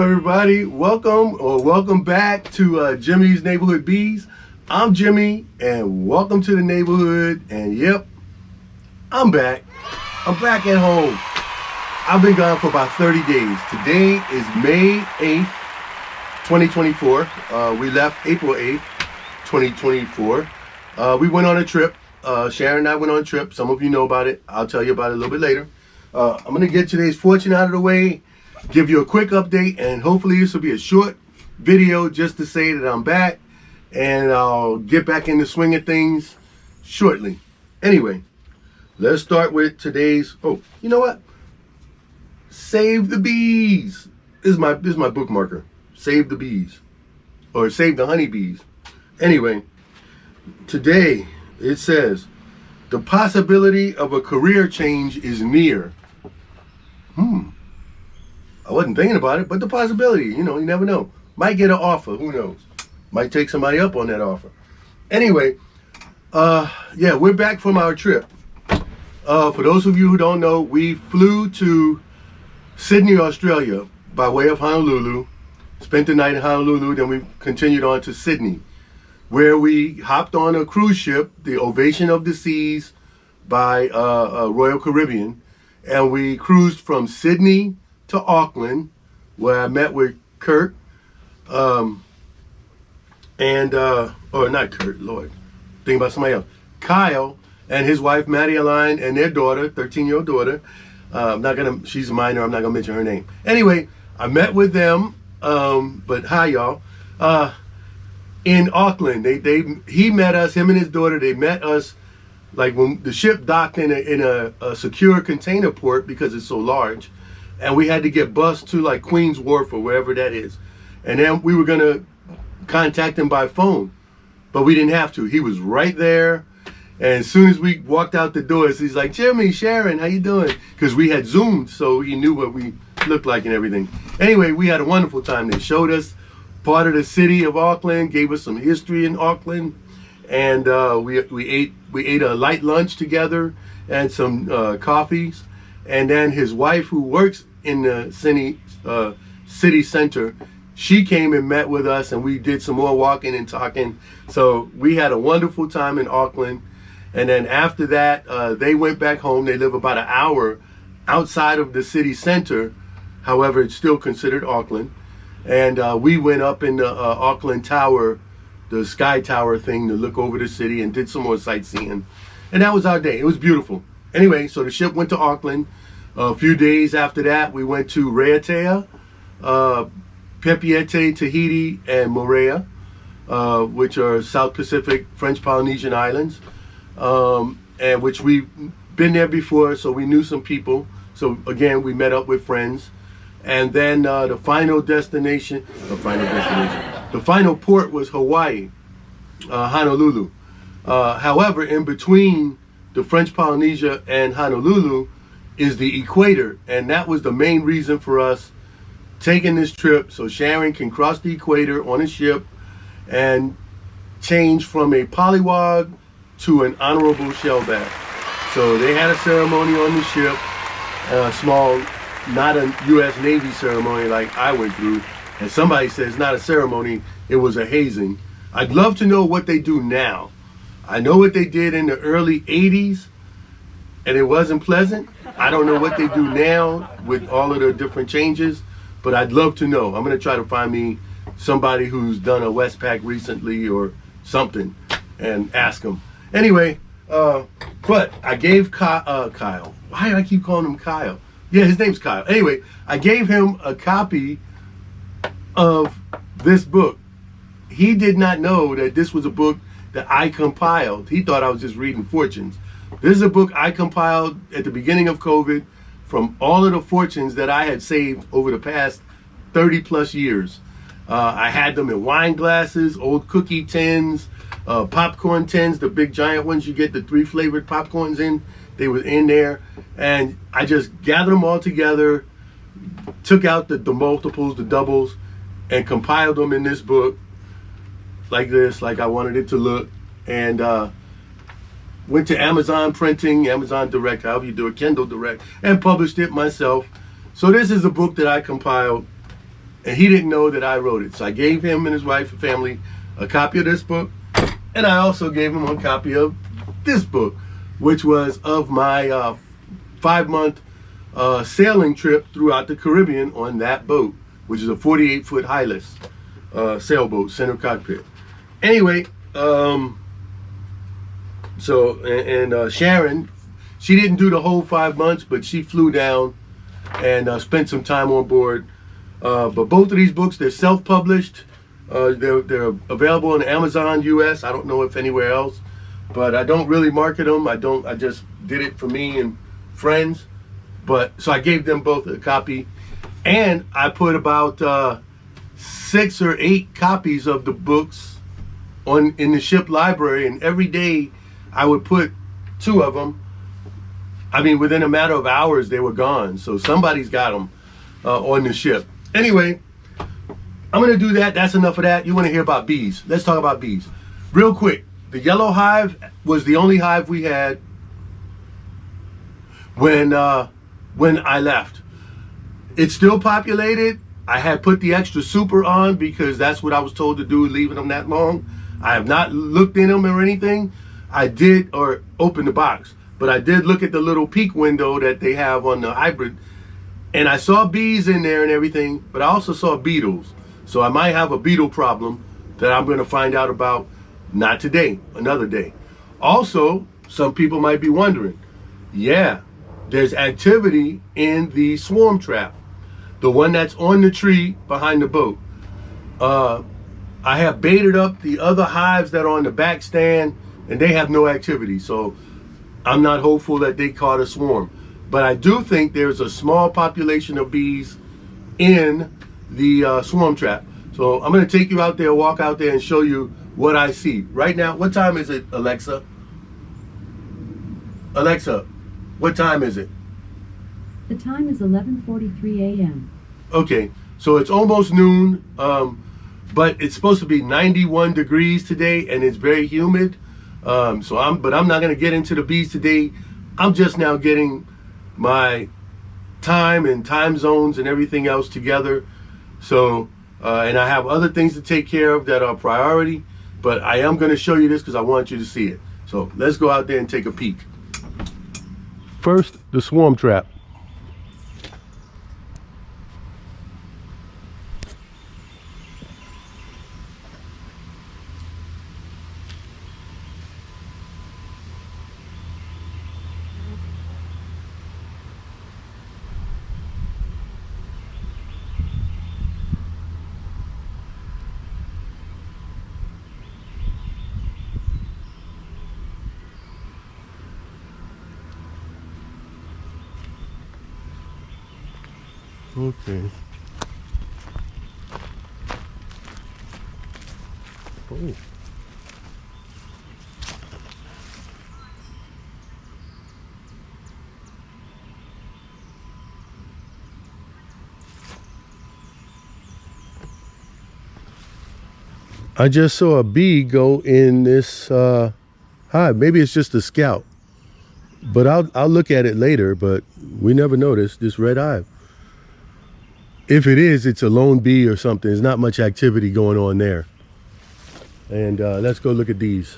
everybody. Welcome back to Jimmy's Neighborhood Bees. I'm Jimmy, and welcome to the neighborhood. And yep, I'm back. I'm back at home. I've been gone for about 30 days. Today is May 8th, 2024. We left April 8th, 2024. We went on a trip. Sharon and I went on a trip. Some of you know about it. I'll tell you about it a little bit later. I'm going to get today's fortune out of the way, give you a quick update, and hopefully this will be a short video just to say that I'm back, and I'll get back in the swing of things shortly. Anyway, let's start with today's, you know what? Save the bees. This is my bookmarker. Save the bees. Or save the honeybees. Anyway, today it says, the possibility of a career change is near. I wasn't thinking about it, but the possibility, you never know. Might get an offer, who knows? Might take somebody up on that offer. Anyway, yeah, we're back from our trip. For those of you who don't know, we flew to Sydney, Australia by way of Honolulu, spent the night in Honolulu, then we continued on to Sydney, where we hopped on a cruise ship, the Ovation of the Seas by Royal Caribbean, and we cruised from Sydney to Auckland, where I met with Kurt, or not Kurt, Lord, think about somebody else, Kyle and his wife Maddie Aline and their daughter, 13-year-old daughter. She's a minor, I'm not gonna mention her name. Anyway, I met with them, but hi y'all. In Auckland, he met us, him and his daughter, they met us like when the ship docked in a secure container port because it's so large, and we had to get bused to like Queens Wharf or wherever that is, and then we were gonna contact him by phone, but we didn't have to. He was right there, and as soon as we walked out the doors, he's like, Jimmy, Sharon, how you doing? Because we had Zoomed, so he knew what we looked like and everything. Anyway, we had a wonderful time. They showed us part of the city of Auckland, gave us some history in Auckland, and we ate a light lunch together and some coffees. And then his wife, who works in the city center, she came and met with us, and we did some more walking and talking. So we had a wonderful time in Auckland. And then after that, they went back home. They live about an hour outside of the city center. However, it's still considered Auckland. And we went up in the Auckland Tower, the Sky Tower thing, to look over the city and did some more sightseeing. And that was our day. It was beautiful. Anyway, so the ship went to Auckland. A few days after that, we went to Raiatea, Papeete, Tahiti, and Moorea, which are South Pacific French Polynesian islands, and which we've been there before, so we knew some people. So again, we met up with friends. And then the final port was Hawaii, Honolulu. However, in between the French Polynesia and Honolulu is the equator, and that was the main reason for us taking this trip, so Sharon can cross the equator on a ship and change from a polywog to an honorable shellback. So they had a ceremony on the ship, small, not a U.S. Navy ceremony like I went through. And somebody says it's not a ceremony, it was a hazing. I'd love to know what they do now. I know what they did in the early 80s, and it wasn't pleasant. I don't know what they do now with all of the different changes, but I'd love to know. I'm gonna try to find me somebody who's done a Westpac recently or something and ask them. Anyway, but I gave Kyle, why do I keep calling him Kyle? Yeah, his name's Kyle. Anyway, I gave him a copy of this book. He did not know that this was a book that I compiled. He thought I was just reading fortunes. This is a book I compiled at the beginning of COVID from all of the fortunes that I had saved over the past 30 plus years. I had them in wine glasses, old cookie tins, popcorn tins, the big giant ones you get the 3 flavored popcorns in. They were in there, and I just gathered them all together, took out the multiples, the doubles, and compiled them in this book like this, like I wanted it to look, and went to Amazon Printing, Amazon Direct, however you do it, Kindle Direct, and published it myself. So this is a book that I compiled, and he didn't know that I wrote it. So I gave him and his wife and family a copy of this book, and I also gave him a copy of this book, which was of my 5-month sailing trip throughout the Caribbean on that boat, which is a 48-foot Hilus sailboat, center cockpit. Anyway, Sharon, she didn't do the whole 5 months, but she flew down and spent some time on board. But both of these books, they're self-published. They're available on Amazon US. I don't know if anywhere else, but I don't really market them. I just did it for me and friends. But so I gave them both a copy, and I put about 6 or 8 copies of the books in the ship library, and every day I would put 2 of them. I mean, within a matter of hours, they were gone. So somebody's got them on the ship. Anyway, I'm going to do that. That's enough of that. You want to hear about bees. Let's talk about bees. Real quick, the yellow hive was the only hive we had when I left. It's still populated. I had put the extra super on because that's what I was told to do, leaving them that long. I have not looked in them or anything. I did, or opened the box, but I did look at the little peek window that they have on the hybrid, and I saw bees in there and everything, but I also saw beetles. So I might have a beetle problem that I'm going to find out about, not today, another day. Also, some people might be wondering, yeah, there's activity in the swarm trap, the one that's on the tree behind the boat. I have baited up the other hives that are on the back stand, and they have no activity. So I'm not hopeful that they caught a swarm. But I do think there's a small population of bees in the swarm trap. So I'm going to take you out there, walk out there, and show you what I see. Right now, what time is it, Alexa? Alexa, what time is it? The time is 11:43 a.m. Okay, so it's almost noon, but it's supposed to be 91 degrees today, and it's very humid. But I'm not going to get into the bees today. I'm just now getting my time and time zones and everything else together. So, and I have other things to take care of that are priority, but I am going to show you this because I want you to see it. So let's go out there and take a peek. First, the swarm trap. Okay. Oh. I just saw a bee go in this hive. Maybe it's just a scout, but I'll look at it later. But we never noticed this red hive. If it is, it's a lone bee or something. There's not much activity going on there. And let's go look at these.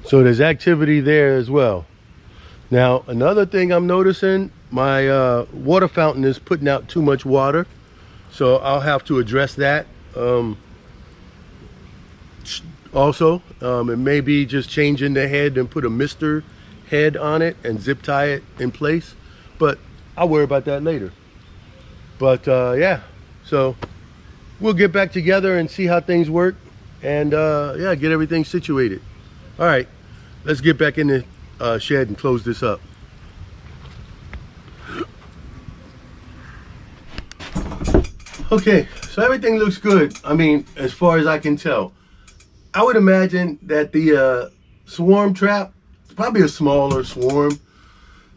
So there's activity there as well. Now, another thing I'm noticing, my water fountain is putting out too much water. So I'll have to address that. Also, it may be just changing the head and put a mister head on it and zip tie it in place. But I'll worry about that later. But yeah, so we'll get back together and see how things work. And yeah, get everything situated. All right. Let's get back in the shed and close this up. Okay, so everything looks good. I mean, as far as I can tell. I would imagine that the swarm trap is probably a smaller swarm.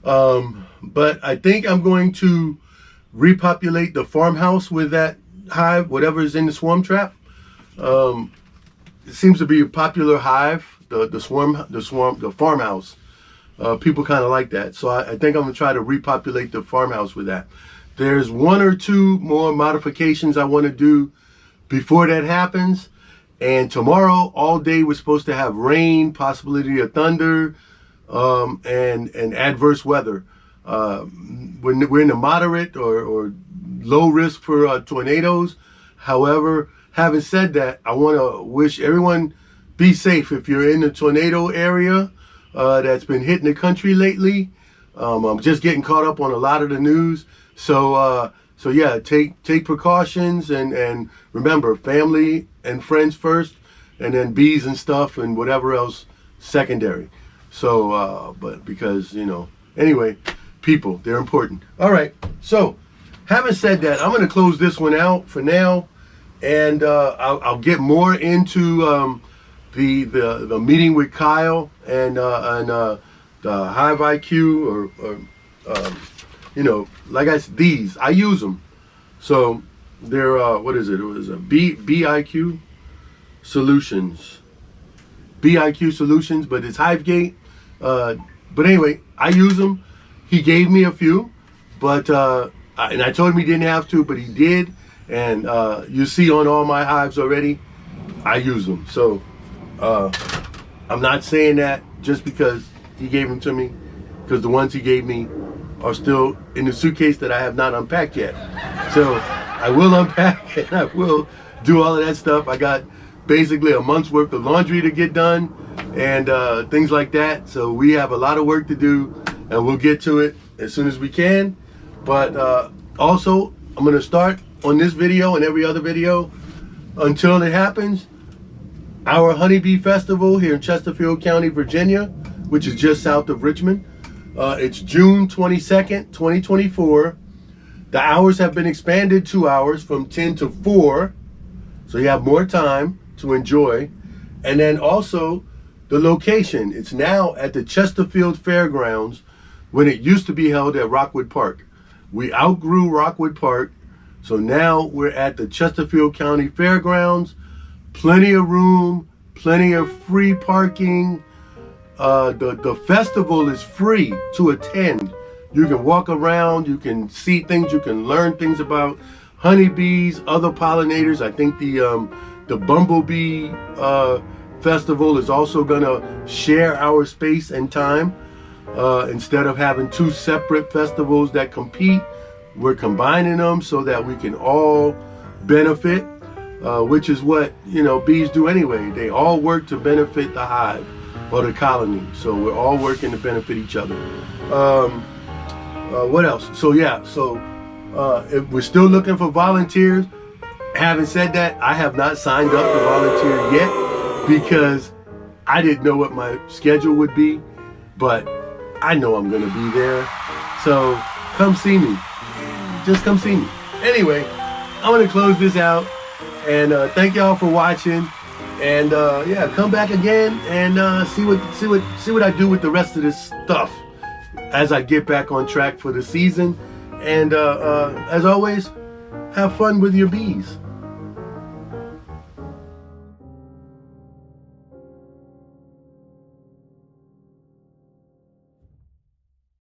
But I think I'm going to repopulate the farmhouse with that hive, whatever is in the swarm trap. It seems to be a popular hive, the farmhouse. People kind of like that. So I think I'm gonna try to repopulate the farmhouse with that. There's one or two more modifications I want to do before that happens. And tomorrow, all day, we're supposed to have rain, possibility of thunder, and adverse weather. We're in the moderate or low risk for tornadoes. However, having said that, I want to wish everyone be safe if you're in the tornado area that's been hitting the country lately. I'm just getting caught up on a lot of the news. So yeah, take precautions and remember, family and friends first, and then bees and stuff and whatever else secondary. So, but because, anyway, people, they're important. All right. So having said that, I'm going to close this one out for now, and I'll get more into the meeting with Kyle and the Hive IQ or like I said, these I use them. So they're what is it? It was a BIQ Solutions, BIQ Solutions, but it's HiveGate. But anyway, I use them. He gave me a few, but and I told him he didn't have to, but he did. And you see on all my hives already, I use them. So I'm not saying that just because he gave them to me, because the ones he gave me are still in the suitcase that I have not unpacked yet. So I will unpack and I will do all of that stuff. I got basically a month's worth of laundry to get done and things like that. So we have a lot of work to do, and we'll get to it as soon as we can. But also, I'm gonna start on this video and every other video until it happens. Our HoneyBee Festival here in Chesterfield County, Virginia, which is just south of Richmond. It's June 22nd, 2024. The hours have been expanded 2 hours from 10 to 4. So you have more time to enjoy. And then also the location. It's now at the Chesterfield Fairgrounds when it used to be held at Rockwood Park. We outgrew Rockwood Park. So now we're at the Chesterfield County Fairgrounds. Plenty of room, plenty of free parking. The festival is free to attend. You can walk around, you can see things, you can learn things about honeybees, other pollinators. I think the bumblebee festival is also gonna share our space and time. Instead of having two separate festivals that compete, we're combining them so that we can all benefit, which is what bees do anyway. They all work to benefit the hive or the colony. So we're all working to benefit each other. What else? So yeah, if we're still looking for volunteers. Having said that, I have not signed up to volunteer yet because I didn't know what my schedule would be, but I know I'm gonna be there. So come see me. Just come see me. Anyway, I'm gonna close this out, and thank y'all for watching. And yeah, come back again and see what I do with the rest of this stuff as I get back on track for the season. And as always, have fun with your bees.